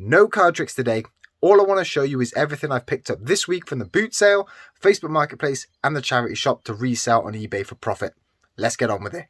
No card tricks today. All I want to show you is everything I've picked up this week from the boot sale, Facebook Marketplace and the charity shop to resell on eBay for profit. Let's get on with it.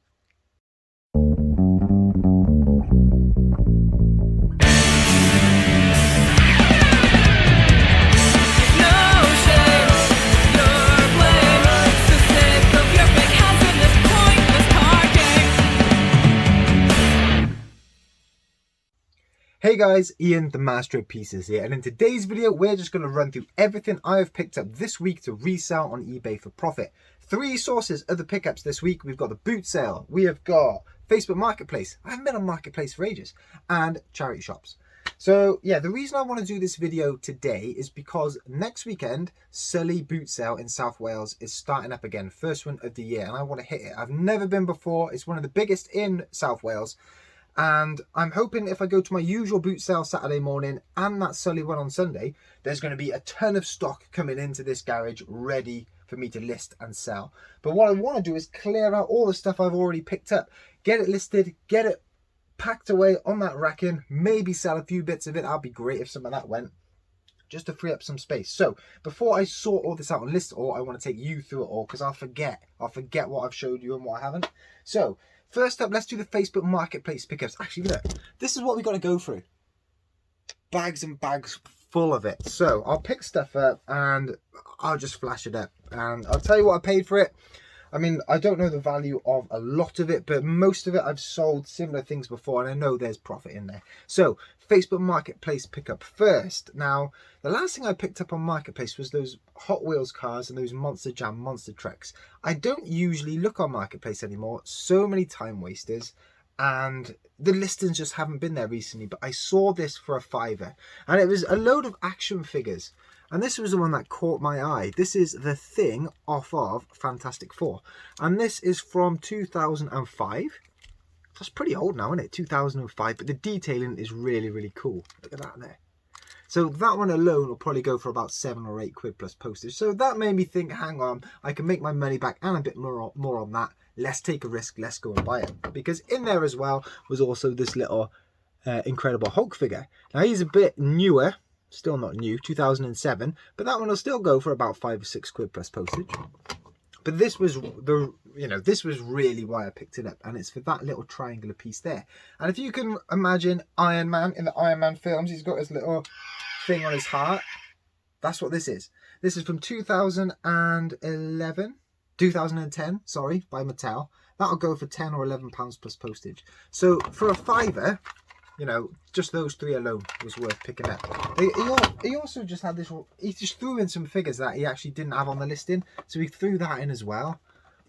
Hey guys, Ian the Master of Pieces here, and in today's video we're just going to run through everything I have picked up this week to resell on eBay for profit. Three sources of the pickups this week. We've got the boot sale, we have got Facebook Marketplace, I haven't been on Marketplace for ages, and charity shops. So yeah, the reason I want to do this video today is because next weekend, Sully boot sale in South Wales is starting up again, first one of the year, and I want to hit it. I've never been before, it's one of the biggest in South Wales. And I'm hoping if I go to my usual boot sale Saturday morning and that Sully one on Sunday, there's going to be a ton of stock coming into this garage ready for me to list and sell. But what I want to do is clear out all the stuff I've already picked up, get it listed, get it packed away on that racking, maybe sell a few bits of it. That'd be great if some of that went, just to free up some space. So before I sort all this out and list it all, I want to take you through it all because I'll forget what I've showed you and what I haven't. So first up, let's do the Facebook Marketplace pickups. Actually, look, this is what we got to go through. Bags and bags full of it. So I'll pick stuff up and I'll just flash it up. And I'll tell you what I paid for it. I mean, I don't know the value of a lot of it, but most of it I've sold similar things before and I know there's profit in there. So Facebook Marketplace pickup first. Now, the last thing I picked up on Marketplace was those Hot Wheels cars and those Monster Jam monster trucks. I don't usually look on Marketplace anymore. So many time wasters. And the listings just haven't been there recently. But I saw this for a £5. And it was a load of action figures. And this was the one that caught my eye. This is The Thing off of Fantastic Four. And this is from 2005. That's pretty old now, isn't it? 2005. But the detailing is really, really cool. Look at that there. So that one alone will probably go for about £7 or £8 plus postage. So that made me think, hang on, I can make my money back and a bit more on that. Let's take a risk. Let's go and buy it. Because in there as well was also this little Incredible Hulk figure. Now he's a bit newer. Still not new, 2007, but that one will still go for about £5 or £6 plus postage. But this was this was really why I picked it up, and it's for that little triangular piece there. And if you can imagine Iron Man in the Iron Man films, he's got his little thing on his heart. That's what this is. This is from 2010, sorry, by Mattel. That'll go for £10 or £11 plus postage. So for a £5, you know, just those three alone was worth picking up. He also just had this, he just threw in some figures that he actually didn't have on the listing. So he threw that in as well.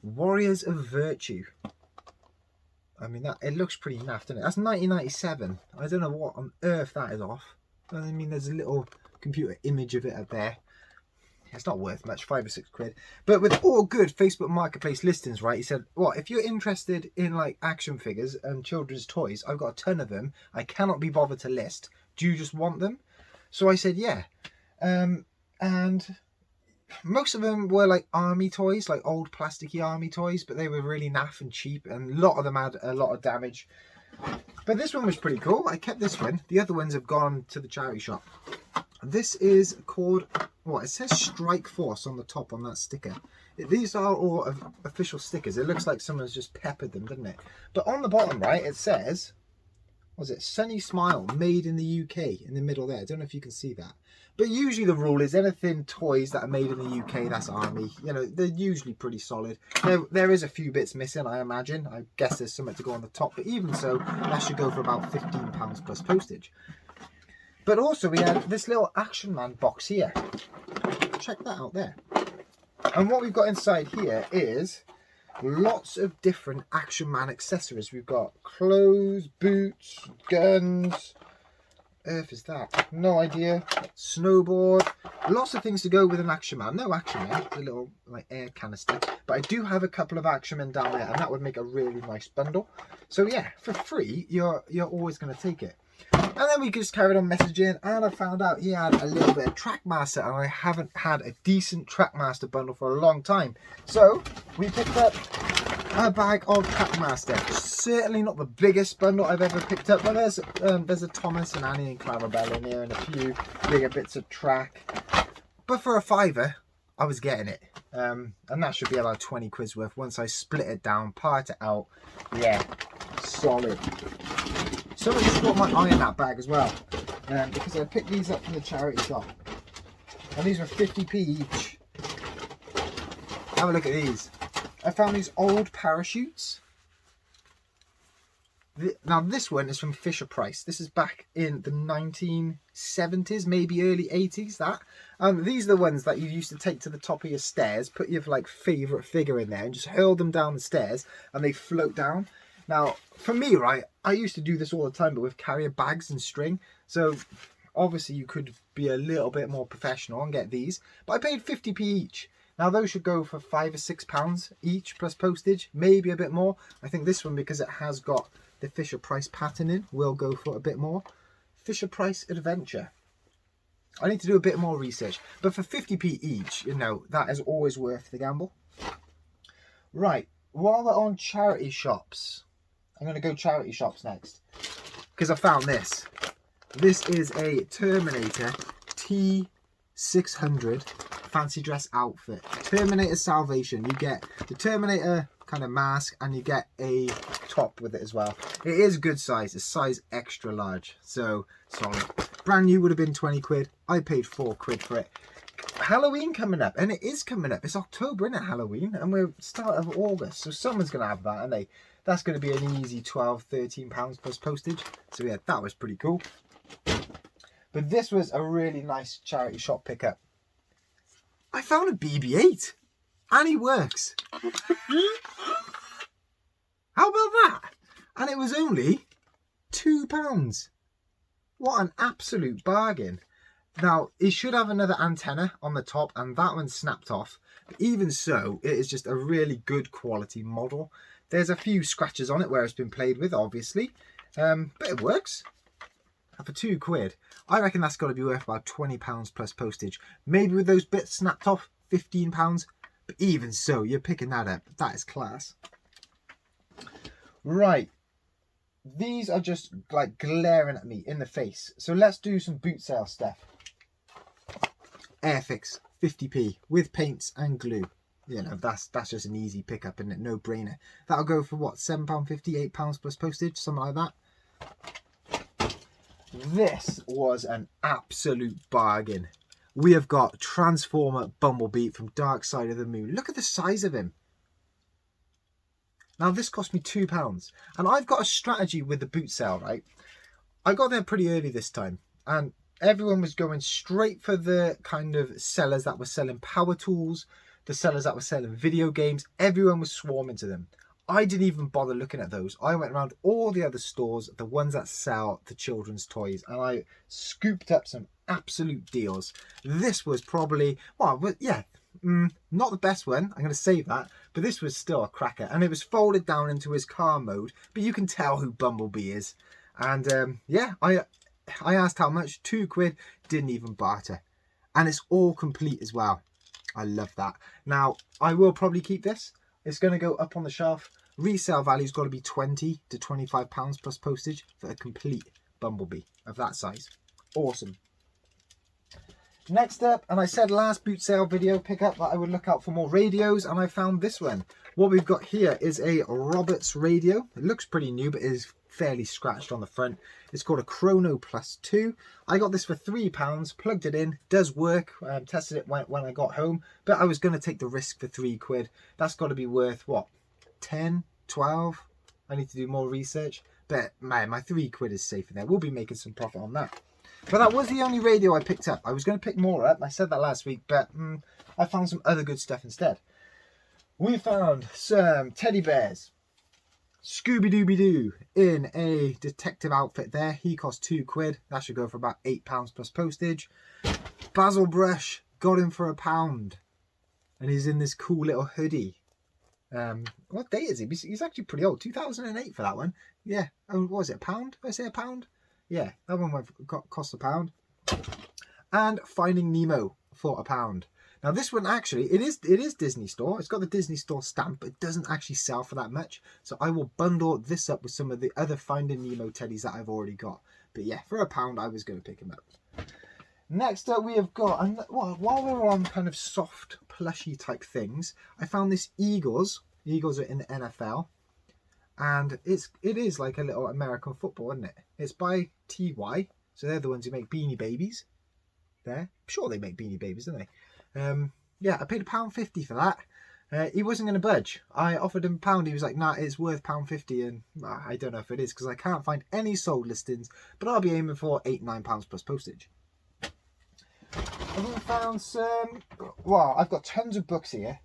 Warriors of Virtue. I mean, it looks pretty naff, doesn't it? That's 1997. I don't know what on earth that is off. I mean, there's a little computer image of it up there. It's not worth much, £5 or £6. But with all good Facebook Marketplace listings, right? He said, well, if you're interested in like action figures and children's toys, I've got a ton of them. I cannot be bothered to list. Do you just want them? So I said, yeah. And most of them were like army toys, like old plasticky army toys, but they were really naff and cheap. And a lot of them had a lot of damage. But this one was pretty cool. I kept this one. The other ones have gone to the charity shop. This is called, well, it says Strike Force on the top on that sticker. These are all official stickers. It looks like someone's just peppered them, doesn't it? But on the bottom, right, it says, what was it? Sunny Smile, made in the UK, in the middle there. I don't know if you can see that. But usually the rule is anything toys that are made in the UK, that's army. You know, they're usually pretty solid. There is a few bits missing, I imagine. I guess there's something to go on the top. But even so, that should go for about £15 plus postage. But also we had this little Action Man box here. Check that out there. And what we've got inside here is lots of different Action Man accessories. We've got clothes, boots, guns. Earth is that? No idea. Snowboard. Lots of things to go with an Action Man. No Action Man. It's a little like air canister. But I do have a couple of Action Men down there, and that would make a really nice bundle. So yeah, for free, you're always going to take it. And then we just carried on messaging, and I found out he had a little bit of Trackmaster, and I haven't had a decent Trackmaster bundle for a long time. So we picked up a bag of Packmaster. Certainly not the biggest bundle I've ever picked up, but there's a Thomas and Annie and Clarabelle in here and a few bigger bits of track. But for a £5, I was getting it. And that should be about 20 quid's worth once I split it down, part it out. Yeah, solid. Somebody just got my eye in that bag as well, because I picked these up from the charity shop. And these were 50p each. Have a look at these. I found these old parachutes. Now this one is from Fisher Price. This is back in the 1970s, maybe early 80s. These are the ones that you used to take to the top of your stairs, put your like favourite figure in there and just hurl them down the stairs and they float down. Now for me, right, I used to do this all the time, but with carrier bags and string. So obviously you could be a little bit more professional and get these, but I paid 50p each. Now those should go for £5 or £6 each plus postage, maybe a bit more. I think this one, because it has got the Fisher Price pattern in, will go for a bit more. Fisher Price Adventure. I need to do a bit more research, but for 50p each, you know, that is always worth the gamble. Right, while we're on charity shops, I'm going to go charity shops next, because I found this. This is a Terminator T600 fancy dress outfit. Terminator Salvation. You get the Terminator kind of mask and you get a top with it as well. It is good size. It's size extra large. So solid. Brand new would have been 20 quid. I paid 4 quid for it. Halloween coming up, and it is coming up. It's October, isn't it, Halloween? And we're start of August. So someone's going to have that, aren't they? That's going to be an easy £12, £13 plus postage. So yeah, that was pretty cool. But this was a really nice charity shop pickup. I found a BB-8 and he works. How about that? And it was only £2. What an absolute bargain. Now, it should have another antenna on the top and that one snapped off. But even so, it is just a really good quality model. There's a few scratches on it where it's been played with, obviously. But it works. And for 2 quid, I reckon that's got to be worth about £20 plus postage. Maybe with those bits snapped off, £15. But even so, you're picking that up. That is class. Right. These are just like glaring at me in the face. So let's do some boot sale stuff. Airfix, 50p with paints and glue. You know, that's just an easy pickup, isn't it? No brainer. That'll go for what, £7.50, £8 plus postage, something like that. This was an absolute bargain. We have got Transformer Bumblebee from Dark Side of the Moon. Look at the size of him. Now this cost me £2, and I've got a strategy with the boot sale, right? I got there pretty early this time, and everyone was going straight for the kind of sellers that were selling power tools, the sellers that were selling video games. Everyone was swarming to them. I didn't even bother looking at those. I went around all the other stores, the ones that sell the children's toys, and I scooped up some absolute deals. This was probably, well, yeah, not the best one. I'm going to save that, but this was still a cracker. And it was folded down into his car mode, but you can tell who Bumblebee is. And yeah, I asked how much, 2 quid, didn't even barter. And it's all complete as well. I love that. Now, I will probably keep this. It's going to go up on the shelf. Resale value's got to be £20 to £25 plus postage for a complete Bumblebee of that size. Awesome. Next up, and I said last boot sale video pickup that I would look out for more radios, and I found this one. What we've got here is a Roberts radio. It looks pretty new, but it is fairly scratched on the front. It's called a Chrono Plus 2. I got this for £3, plugged it in, does work, tested it when I got home, but I was going to take the risk for 3 quid. That's got to be worth, what, 10, 12? I need to do more research, but man, my 3 quid is safe in there. We'll be making some profit on that. But that was the only radio I picked up. I was going to pick more up, I said that last week, but I found some other good stuff instead. We found some teddy bears. Scooby-Dooby-Doo in a detective outfit there. He cost 2 quid. That should go for about £8 plus postage. Basil Brush got him for £1. And he's in this cool little hoodie. What day is he? He's actually pretty old. 2008 for that one. Yeah. Oh, what was it? £1? Did I say £1? Yeah, that one cost £1. And Finding Nemo for £1. Now this one actually, it is Disney Store. It's got the Disney Store stamp, but it doesn't actually sell for that much. So I will bundle this up with some of the other Finding Nemo teddies that I've already got. But yeah, for £1, I was going to pick them up. Next up, we have got, and well, while we're on kind of soft, plushy type things, I found this Eagles. The Eagles are in the NFL. And it is like a little American football, isn't it? It's by TY. So they're the ones who make Beanie Babies. There. I'm sure they make Beanie Babies, don't they? Yeah, I paid £1.50 for that. He wasn't going to budge. I offered him £1. He was like, nah, it's worth £1.50. And I don't know if it is because I can't find any sold listings. But I'll be aiming for £8-9 plus postage. I've even found some... Well, I've got tons of books here.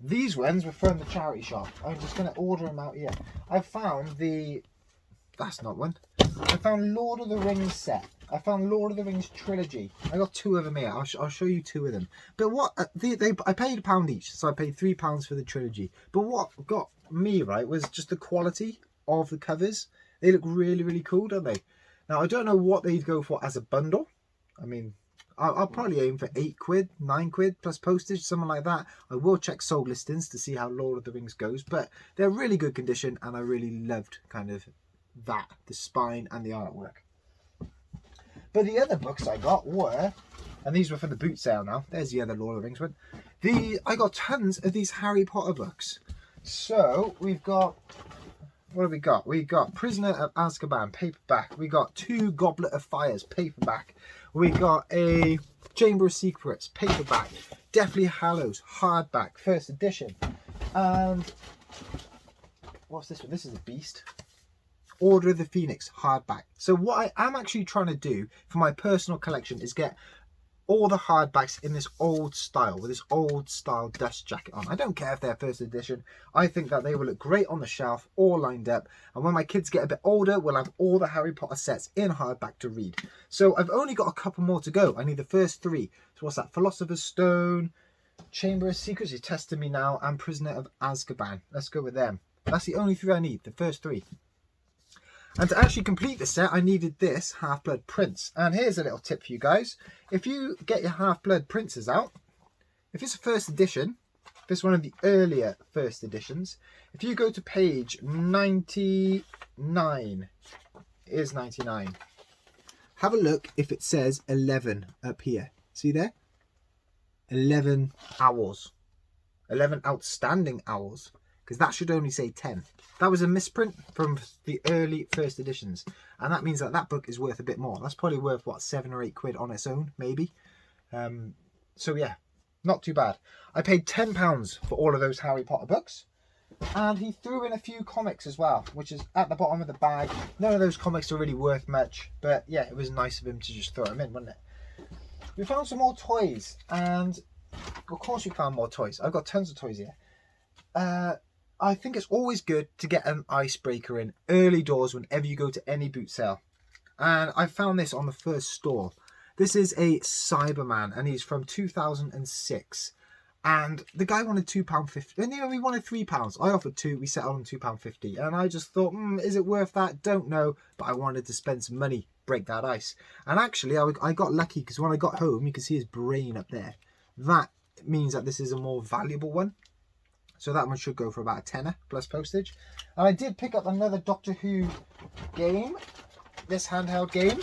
These ones were from the charity shop. I'm just going to order them out here. I found the... That's not one. I found Lord of the Rings set. I found Lord of the Rings trilogy. I got 2 of them here. I'll show you 2 of them. But what... I paid £1 each, so I paid £3 for the trilogy. But what got me, right, was just the quality of the covers. They look really, really cool, don't they? Now, I don't know what they'd go for as a bundle. I mean... I'll probably aim for £8, £9 plus postage, something like that. I will check sold listings to see how Lord of the Rings goes, but they're really good condition, and I really loved kind of that, the spine and the artwork. But the other books I got were, and these were for the boot sale now. There's the other Lord of the Rings one. I got tons of these Harry Potter books. So we've got, what have we got? We got Prisoner of Azkaban paperback. We got 2 Goblet of Fires paperback. We got a Chamber of Secrets paperback, Deathly Hallows hardback, first edition, and what's this one? This is a beast. Order of the Phoenix hardback. So what I am actually trying to do for my personal collection is get all the hardbacks in this old style, with this old style dust jacket on. I don't care if they're first edition. I think that they will look great on the shelf, all lined up. And when my kids get a bit older, we'll have all the Harry Potter sets in hardback to read. So I've only got a couple more to go. I need the first 3. So what's that? Philosopher's Stone, Chamber of Secrets, you're testing me now, and Prisoner of Azkaban. Let's go with them. That's the only 3 I need, the first 3. And to actually complete the set, I needed this Half-Blood Prince. And here's a little tip for you guys. If you get your Half-Blood Princes out, if it's a first edition, if it's one of the earlier first editions, if you go to page 99, it is 99. Have a look if it says 11 up here. See there? 11 owls. 11 outstanding owls. Because that should only say 10. That was a misprint from the early first editions. And that means that that book is worth a bit more. That's probably worth, what, £7 or £8 on its own, maybe. So yeah, not too bad. I paid £10 for all of those Harry Potter books. And he threw in a few comics as well, which is at the bottom of the bag. None of those comics are really worth much. But yeah, it was nice of him to just throw them in, wasn't it? We found some more toys. And of course we found more toys. I've got tons of toys here. I think it's always good to get an icebreaker in early doors whenever you go to any boot sale. And I found this on the first store. This is a Cyberman, and he's from 2006. And the guy wanted £2.50. And he wanted £3. I offered 2. We settled on £2.50. And I just thought, is it worth that? Don't know. But I wanted to spend some money, break that ice. And actually, I got lucky because when I got home, you can see his brain up there. That means that this is a more valuable one. So that one should go for about a tenner plus postage. And I did pick up another Doctor Who game, this handheld game.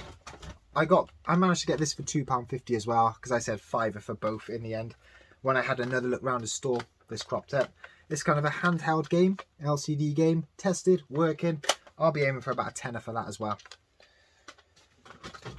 I managed to get this for £2.50 as well, because I said £5 for both in the end. When I had another look around the store, this cropped up. It's kind of a handheld game, LCD game, tested, working. I'll be aiming for about a tenner for that as well.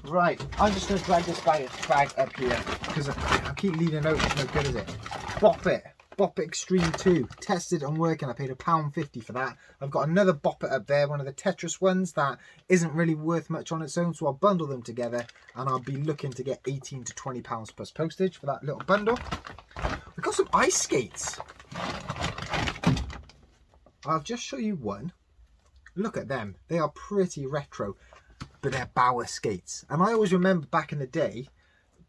Right, I'm just going to drag this bag up here, because I keep leaning over, it's no good, is it? Bop It Extreme 2, tested and working. I paid £1.50 for that. I've got another Bop It up there, one of the Tetris ones that isn't really worth much on its own, so I'll bundle them together and I'll be looking to get £18 to £20 plus postage for that little bundle. We've got some ice skates. I'll just show you one. Look at them. They are pretty retro, but they're Bauer skates. And I always remember back in the day,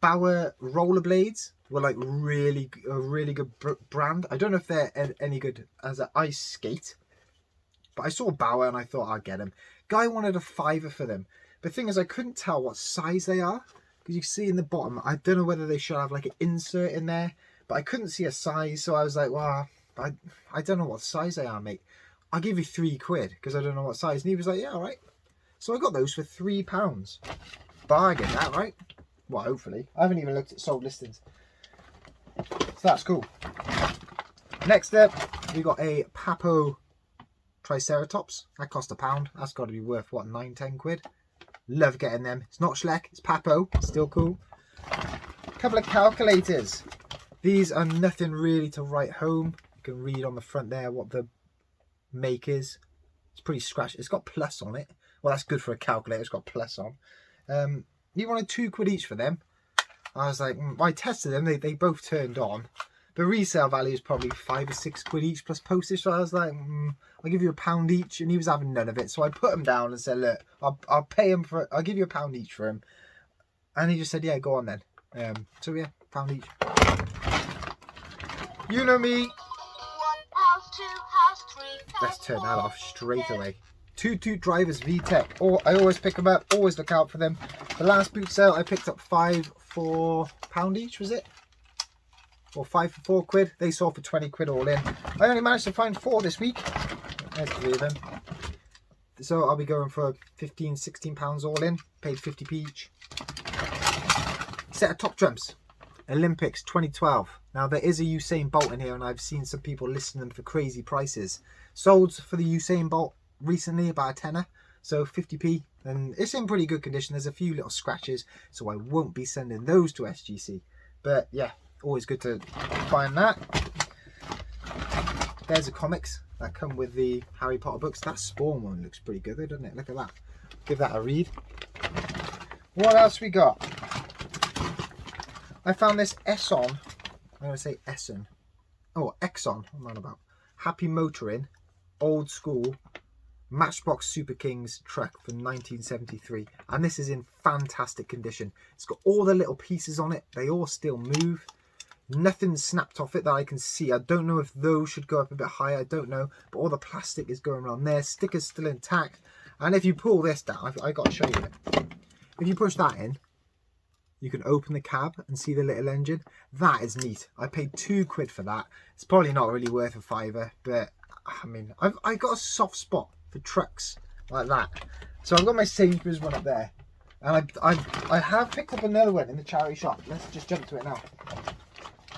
Bauer rollerblades were like a really good brand. I don't know if they're any good as an ice skate, but I saw Bauer and I thought I'd get them. Guy wanted a £5 for them. The thing is, I couldn't tell what size they are. because you see in the bottom, I don't know whether they should have like an insert in there, but I couldn't see a size, so I was like, well, I don't know what size they are, mate. I'll give you £3 because I don't know what size. And he was like, yeah, all right. So I got those for £3. Bargain, that right? Well, hopefully. I haven't even looked at sold listings. So that's cool. Next up, we got a Papo Triceratops. That cost £1. That's got to be worth, what, 9-10 quid? Love getting them. It's not Schleck, it's Papo. Still cool. A couple of calculators. These are nothing really to write home. You can read on the front there what the make is. It's pretty scratched. It's got plus on it. Well, that's good for a calculator. It's got plus on. You wanted £2 each for them. I was like, I tested them. They both turned on. The resale value is probably £5 or £6 each plus postage. So I was like, I'll give you £1 each. And he was having none of it. So I put him down and said, look, I'll pay him for. I'll give you £1 each for him. And he just said, yeah, go on then. So yeah, £1 each. You know me. Let's turn that off straight away. Toot Toot Drivers VTech. I always pick them up, always look out for them. The last boot sale I picked up 5 for £1 each, was it? Or 5 for £4. They sold for 20 quid all in. I only managed to find 4 this week. There's 3 of them. So I'll be going for £15-16 all in. Paid 50p each. Set of top trumps. Olympics 2012. Now there is a Usain Bolt in here, and I've seen some people listing them for crazy prices. Sold for the Usain Bolt recently, about a tenner, so 50p, and it's in pretty good condition. There's a few little scratches, so I won't be sending those to SGC, but yeah, always good to find that. There's the comics that come with the Harry Potter books. That Spawn one looks pretty good though, doesn't it? Look at that. Give that a read. What else we got? I found this Esson. I'm going to say Esson. Oh, Exxon. What am I on about? Happy Motoring, old school Matchbox Super Kings truck from 1973. And this is in fantastic condition. It's got all the little pieces on it. They all still move. Nothing snapped off it that I can see. I don't know if those should go up a bit higher. I don't know. But all the plastic is going around there. Sticker's still intact. And if you pull this down, I got to show you it. If you push that in, you can open the cab and see the little engine. That is neat. I paid £2 for that. It's probably not really worth a £5, but I mean, I got a soft spot for trucks like that. So I've got my Sainsbury's one up there, and I have picked up another one in the charity shop. Let's just jump to it now.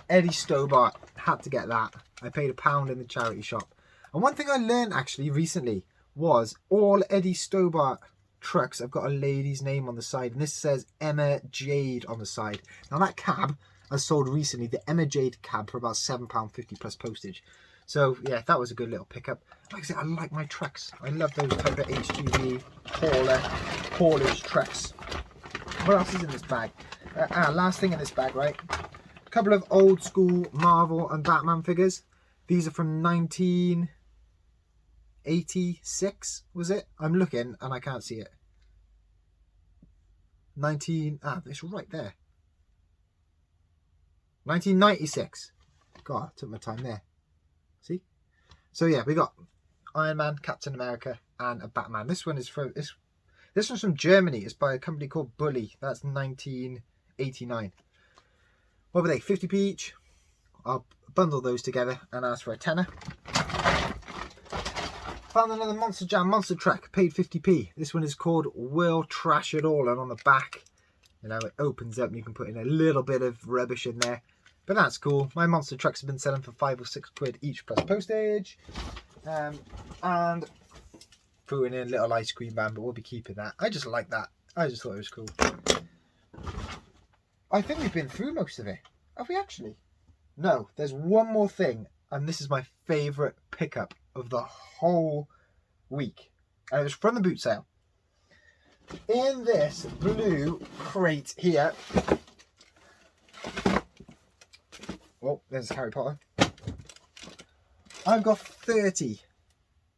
Eddie Stobart, had to get that. I paid £1 in the charity shop. And one thing I learned actually recently was all Eddie Stobart trucks have got a lady's name on the side, and this says Emma Jade on the side. Now that cab I sold recently, the Emma Jade cab, for about £7.50 plus postage. So yeah, that was a good little pickup. Like I said, I like my trucks. I love those type of HGV haulage trucks. What else is in this bag? Last thing in this bag, right? A couple of old school Marvel and Batman figures. These are from 1986, was it? I'm looking and I can't see it. It's right there. 1996. God, I took my time there. See? So yeah, we got Iron Man, Captain America, and a Batman. This one is from this one's from Germany. It's by a company called Bully. That's 1989. What were they? 50p each. I'll bundle those together and ask for a tenner. Found another Monster Jam Monster Truck, paid 50p. This one is called We'll Trash It All, and on the back, you know, it opens up and you can put in a little bit of rubbish in there. But that's cool. My monster trucks have been selling for £5 or £6 each plus postage. And threw in a little ice cream van, but we'll be keeping that. I just like that. I just thought it was cool. I think we've been through most of it. Have we actually? No, there's one more thing, and this is my favourite pickup of the whole week. And it was from the boot sale. In this blue crate here. Oh, there's Harry Potter. I've got 30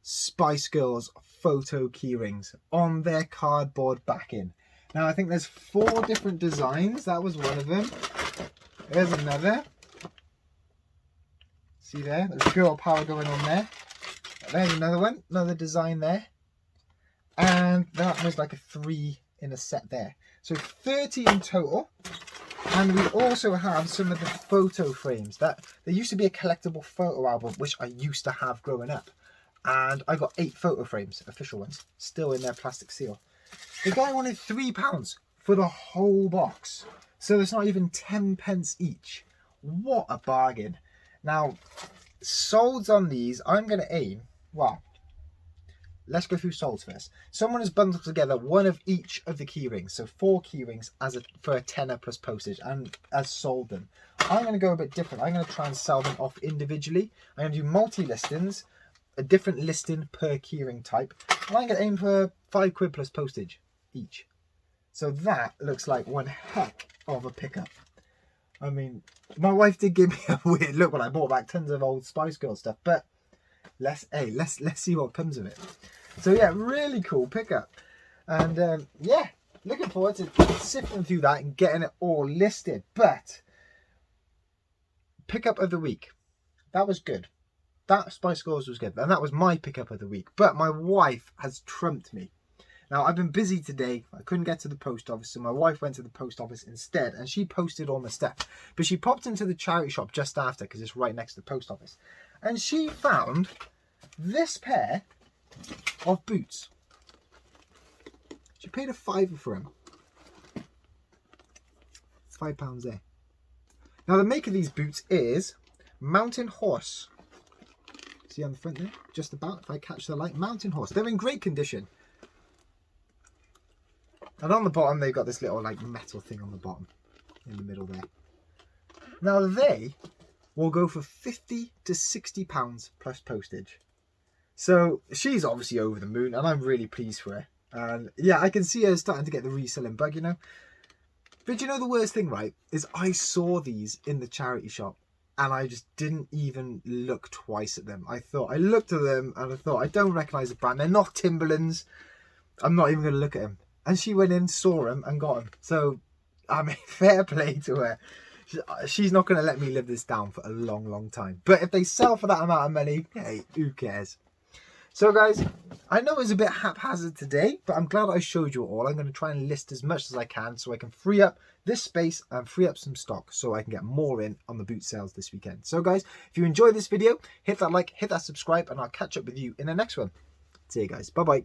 Spice Girls photo keyrings on their cardboard backing. Now I think there's 4 different designs. That was one of them. There's another. See there? There's girl power going on there. There's another one. Another design there. And that was like a 3 in a set there. So 30 in total. And we also have some of the photo frames. There used to be a collectible photo album, which I used to have growing up. And I got 8 photo frames, official ones, still in their plastic seal. The guy wanted £3 for the whole box. So it's not even 10 pence each. What a bargain. Now, solds on these, I'm going to aim, well, let's go through solds first. Someone has bundled together one of each of the key rings. So 4 key rings for a tenner plus postage and has sold them. I'm going to go a bit different. I'm going to try and sell them off individually. I'm going to do multi-listings, a different listing per keyring type, and I'm going to aim for £5 plus postage each. So that looks like one heck of a pickup. I mean, my wife did give me a weird look when I bought back tons of old Spice Girl stuff, but let's see what comes of it. So yeah, really cool pickup, and yeah, looking forward to sifting through that and getting it all listed. But pickup of the week, that was good. That Spice Girls was good, and that was my pickup of the week. But my wife has trumped me. Now, I've been busy today. I couldn't get to the post office, so my wife went to the post office instead, and she posted all my stuff. But she popped into the charity shop just after, because it's right next to the post office. And she found this pair of boots. She paid a £5 for them. £5 there. Now, the make of these boots is Mountain Horse. See on the front there? Just about, if I catch the light. Mountain Horse. They're in great condition. And on the bottom, they've got this little like metal thing on the bottom. In the middle there. Now they will go for £50 to £60 plus postage. So she's obviously over the moon, and I'm really pleased for her. And yeah, I can see her starting to get the reselling bug, you know. But you know the worst thing, right, is I saw these in the charity shop. And I just didn't even look twice at them. I looked at them and I thought, I don't recognise the brand. They're not Timberlands. I'm not even going to look at them. And she went in, saw them and got them. So, I mean, fair play to her. She's not going to let me live this down for a long, long time. But if they sell for that amount of money, hey, who cares? So guys, I know it was a bit haphazard today, but I'm glad I showed you all. I'm going to try and list as much as I can so I can free up this space and free up some stock so I can get more in on the boot sales this weekend. So guys, if you enjoyed this video, hit that like, hit that subscribe, and I'll catch up with you in the next one. See you guys. Bye-bye.